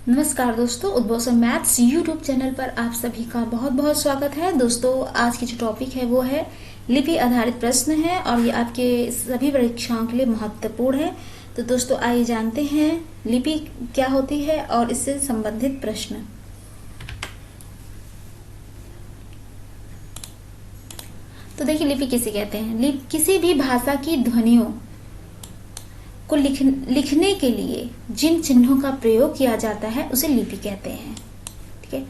नमस्कार दोस्तों, उद्बोधन मैथ्स यूट्यूब चैनल पर आप सभी का बहुत बहुत स्वागत है। दोस्तों, आज की जो टॉपिक है वो है लिपि आधारित प्रश्न है और ये आपके सभी परीक्षाओं के लिए महत्वपूर्ण है। तो दोस्तों, आइए जानते हैं लिपि क्या होती है और इससे संबंधित प्रश्न। तो देखिए, लिपि किसे कहते हैं। किसी भी भाषा की ध्वनियों को लिखने के लिए जिन चिन्हों का प्रयोग किया जाता है उसे लिपि कहते हैं। ठीक है,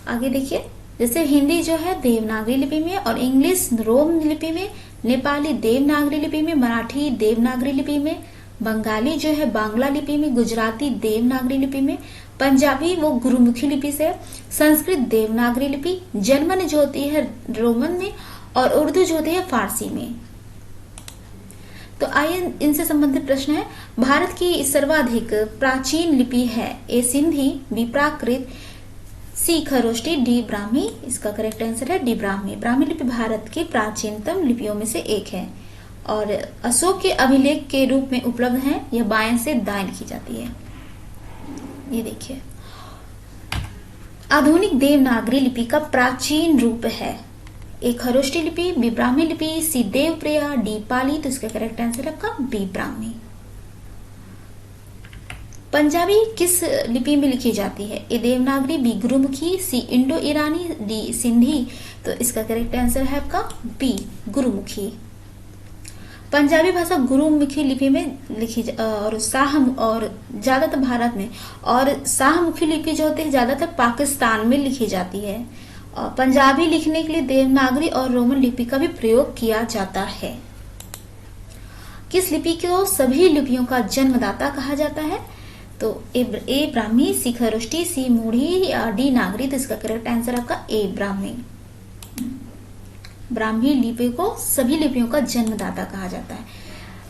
आगे देखिए, जैसे हिंदी जो है देवनागरी लिपि में और इंग्लिश रोम लिपि में, नेपाली देवनागरी लिपि में, मराठी देवनागरी लिपि में, बंगाली जो है बांग्ला लिपि में, गुजराती देवनागरी लिपि में, पंजाबी वो गुरुमुखी लिपि से, संस्कृत देवनागरी लिपि, जर्मन जो होती है रोमन में और उर्दू जो होती है फारसी में। तो आइए इनसे संबंधित प्रश्न है। भारत की सर्वाधिक प्राचीन लिपि है ए सिंधी, बी प्राकृत, सी खरोष्टी, डी ब्राह्मी। इसका करेक्ट आंसर है डी ब्राह्मी। ब्राह्मी लिपि भारत की प्राचीनतम लिपियों में से एक है और अशोक के अभिलेख के रूप में उपलब्ध है। यह बाएं से दाएं लिखी जाती है। ये देखिए, आधुनिक देवनागरी लिपि का प्राचीन रूप है ए खरोष्टी लिपि, बी ब्राह्मी लिपि, सी देवप्रिया, डी पाली। तो इसका करेक्ट आंसर आपका बी ब्राह्मी। पंजाबी किस लिपि में लिखी जाती है ए देवनागरी, बी गुरुमुखी, सी इंडो ईरानी, डी सिंधी। तो इसका करेक्ट आंसर है आपका बी गुरुमुखी। पंजाबी भाषा गुरुमुखी लिपि में लिखी और ज्यादातर भारत में, और शाहमुखी लिपि जो होती है ज्यादातर पाकिस्तान में लिखी जाती है। और पंजाबी लिखने के लिए देवनागरी और रोमन लिपि का भी प्रयोग किया जाता है। किस लिपि को सभी लिपियों का जन्मदाता कहा जाता है? तो ए ब्राह्मी, सी खरोष्टी, सी मूढ़ी या डी नागरी। तो इसका करेक्ट आंसर आपका ए ब्राह्मी। ब्राह्मी लिपि को सभी लिपियों का जन्मदाता कहा जाता है।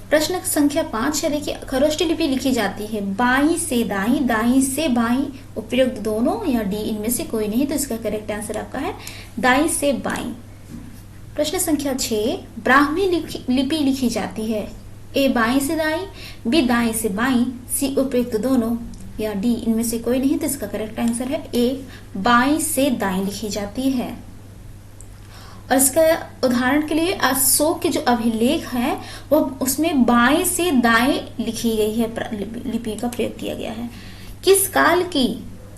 प्रश्न संख्या 5 है। देखिए, खरोष्टी लिपि लिखी जाती है बाई से दाई, दाई से बाई, उपयुक्त दोनों या डी इनमें से कोई नहीं। तो इसका करेक्ट आंसर आपका है दाई से बाई। प्रश्न संख्या 6, ब्राह्मी लिपि लिखी जाती है ए बाई से दाई, बी दाई से बाई, सी उपयुक्त दोनों या डी इनमें से कोई नहीं। तो इसका करेक्ट आंसर है ए बाई से दाई लिखी जाती है। और इसका उदाहरण के लिए अशोक के जो अभिलेख है वो उसमें बाएं से दाएं लिखी गई है, लिपि का प्रयोग किया गया है। किस काल की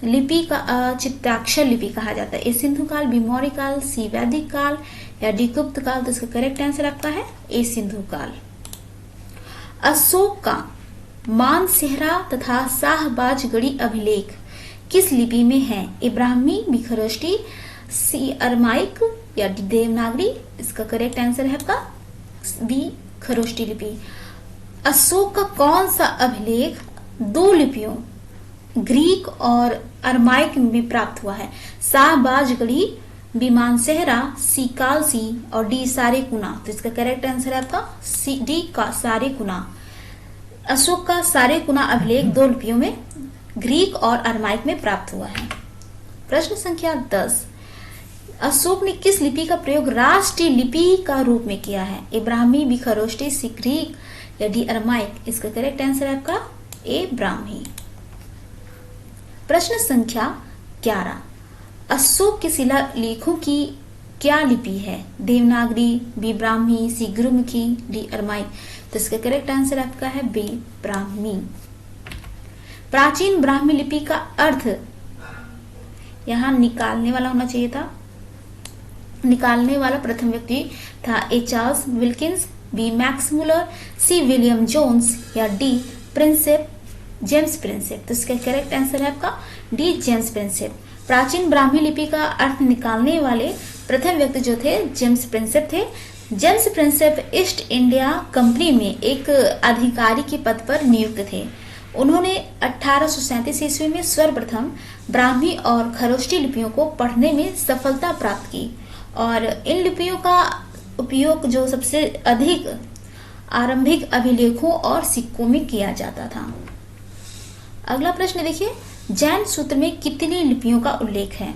लिपि का चित्राक्षर लिपि कहा जाता है ए सिंधु काल, बी मौर्य काल, सी वैदिक काल या डी गुप्त काल। तो इसका करेक्ट आंसर आपका है ए सिंधु काल। अशोक का मानसेहरा तथा शाहबाजगढ़ी अभिलेख किस लिपि में है ए ब्राह्मी, बी खरोष्टी, सी अरमाइक या डी देवनागरी। इसका करेक्ट आंसर है आपका बी खरोष्टी लिपि। अशोक का कौन सा अभिलेख दो लिपियों ग्रीक और अरमाइक में प्राप्त हुआ है? शाहबाजगढ़ी, बी मानसेहरा, सी कालसी और डी सारेकुना। तो इसका करेक्ट आंसर है आपका सी डी का सारेकुना। अशोक का सारेकुना अभिलेख दो लिपियों में ग्रीक और अरमाइक में प्राप्त हुआ है। प्रश्न संख्या 10, अशोक ने किस लिपि का प्रयोग राष्ट्रीय लिपि का रूप में किया है ए ब्राह्मी, बी खरोष्टी, सी ग्रीक या डी अरमाइक। इसका करेक्ट आंसर है आपका ए ब्राह्मी। प्रश्न संख्या 11, अशोक के शिलालेखों की क्या लिपि है देवनागरी, बी ब्राह्मी, सी गुरुमुखी, डी अरमाइक। तो इसका करेक्ट आंसर आपका है बी ब्राह्मी। प्राचीन ब्राह्मी लिपि का अर्थ यहां निकालने वाला होना चाहिए था। निकालने वाला प्रथम व्यक्ति था A Charles Wilkins, B Max Muller, C William Jones या डी प्रिंसेप जेम्स प्रिंसेप। तो इसका करेक्ट आंसर है आपका डी जेम्स प्रिंसेप। प्राचीन ब्राह्मी लिपि का अर्थ निकालने वाले प्रथम व्यक्ति जो थे जेम्स प्रिंसेप थे। James Prinsep east India company में एक अधिकारी के पद पर नियुक्त थे। उन्होंने 1837 ईस्वी में सर्वप्रथम ब्राह्मी और खरोष्टी लिपियों को पढ़ने में सफलता प्राप्त की और इन लिपियों का उपयोग जो सबसे अधिक आरंभिक अभिलेखों और सिक्कों में किया जाता था। अगला प्रश्न देखिए, जैन सूत्र में कितनी लिपियों का उल्लेख है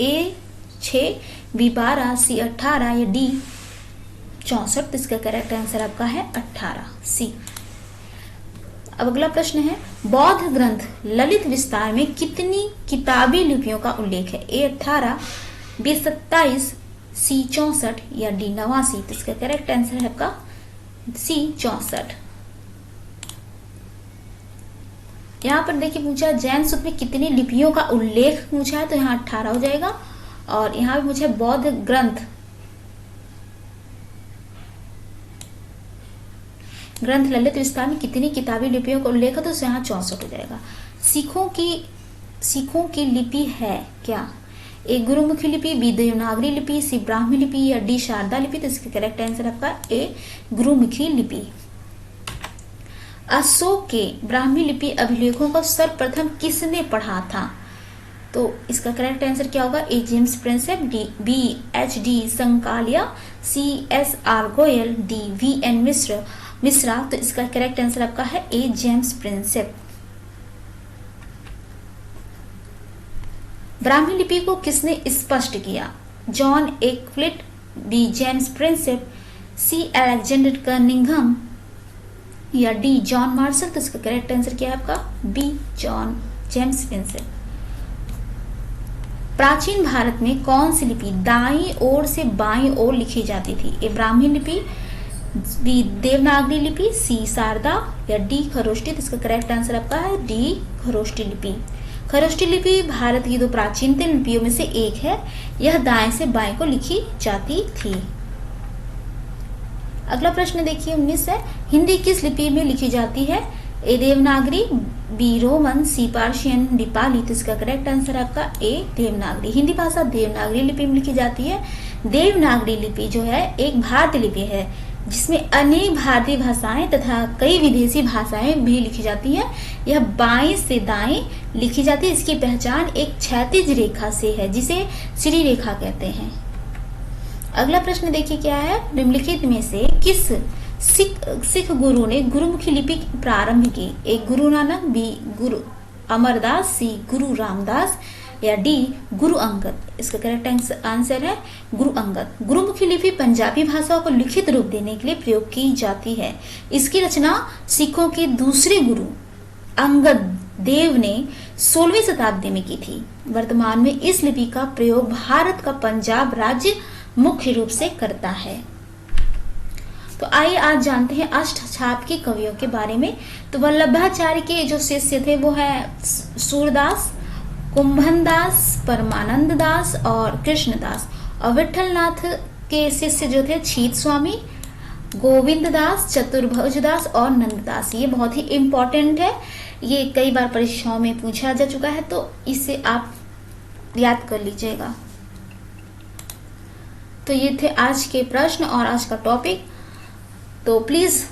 ए 6, बी 12, सी 18 या डी 64। इसका करेक्ट आंसर आपका है 18 सी। अब अगला प्रश्न है, बौद्ध ग्रंथ ललित विस्तार में कितनी किताबी लिपियों का उल्लेख है? ए 18, बी 27, सी 64 या डी 89। तो इसका करेक्ट आंसर है आपका सी 64। यहाँ पर देखिए पूछा जैन सूत्र में कितनी लिपियों का उल्लेख पूछा है, तो यहाँ 18 हो जाएगा। और यहाँ पे मुझे बौद्ध ग्रंथ ललित विस्तार में कितनी किताबी लिपियों का उल्लेख है, तो यहाँ 64 हो जाएगा। सिखों की लिपि है क्या? ए गुरुमुखी लिपि, बी देवनागरी लिपि, सी ब्राह्मी लिपि या डी शारदा लिपि। तो इसका करेक्ट आंसर आपका ए गुरुमुखी लिपि। अशोक के ब्राह्मी लिपि अभिलेखों को सर्वप्रथम किसने पढ़ा था? तो इसका करेक्ट आंसर क्या होगा? A James Prinsep, D B H D Sankalia, C S R Goyal, D V N Mishra. तो इसका करेक्ट आंसर आपका है ए जेम्स प्रिंसेप। ब्राह्मी लिपि को किसने स्पष्ट किया? जॉन एकफ्लिट, बी जेम्स प्रिंसेप, सी अलेक्जेंडर कर्निंघम या डी जॉन मार्शल। तो इसका करेक्ट आंसर क्या है आपका? B John James Prinsep. प्राचीन भारत में कौन सी लिपि दाईं ओर से बाईं ओर लिखी जाती थी? ए ब्राह्मी लिपि, बी देवनागरी लिपि, सी शारदा या डी खरोष्टी। तो इसका करेक्ट आंसर आपका है डी खरोष्टी लिपि। खरोष्टी लिपि भारत की दो प्राचीनतम लिपियों में से एक है। यह दाएं से बाएं को लिखी जाती थी। अगला प्रश्न देखिए 19 है, हिंदी किस लिपि में लिखी जाती है? ए देवनागरी, बी रोमन, सी पार्शियन, डी पाली। तो इसका करेक्ट आंसर आपका ए देवनागरी। हिंदी भाषा देवनागरी लिपि में लिखी जाती है। देवनागरी लिपि जो है एक भारतीय लिपि है जिसमें अनेक भारतीय भाषाएं तथा कई विदेशी भाषाएं भी लिखी जाती हैं। यह बाएं से दाएं लिखी जाती है। इसकी पहचान एक क्षैतिज रेखा से है जिसे श्री रेखा कहते हैं। अगला प्रश्न देखिए क्या है, निम्नलिखित में से किस सिख गुरु ने गुरुमुखी लिपि प्रारंभ की? एक गुरु नानक, बी गुरु अमरदास, सी गुरु रामदास या डी गुरु अंगद। इसका करेक्ट आंसर है गुरु अंगद। गुरुमुखी लिपि पंजाबी भाषा को लिखित रूप देने के लिए प्रयोग की जाती है। इसकी रचना सिखों के दूसरे गुरु अंगद देव ने 16वीं शताब्दी में की थी। वर्तमान में इस लिपि का प्रयोग भारत का पंजाब राज्य मुख्य रूप से करता है। तो आइए आज जानते हैं अष्टछाप के कवियों के बारे में। तो वल्लभाचार्य के जो शिष्य थे वो है सूरदास, कुंभनदास, परमानंद दास और कृष्णदास। और विठलनाथ के शिष्य जो थे छीत स्वामी, गोविंद दास, चतुर्भुज दास और नंददास। ये बहुत ही इम्पोर्टेंट है, ये कई बार परीक्षाओं में पूछा जा चुका है, तो इसे आप याद कर लीजिएगा। तो ये थे आज के प्रश्न और आज का टॉपिक। तो प्लीज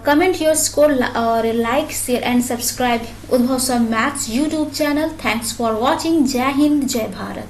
कमेंट योर स्कोर और लाइक, शेयर एंड सब्सक्राइब उद्भव sir maths YouTube channel. Thanks for watching. जय हिंद, जय भारत।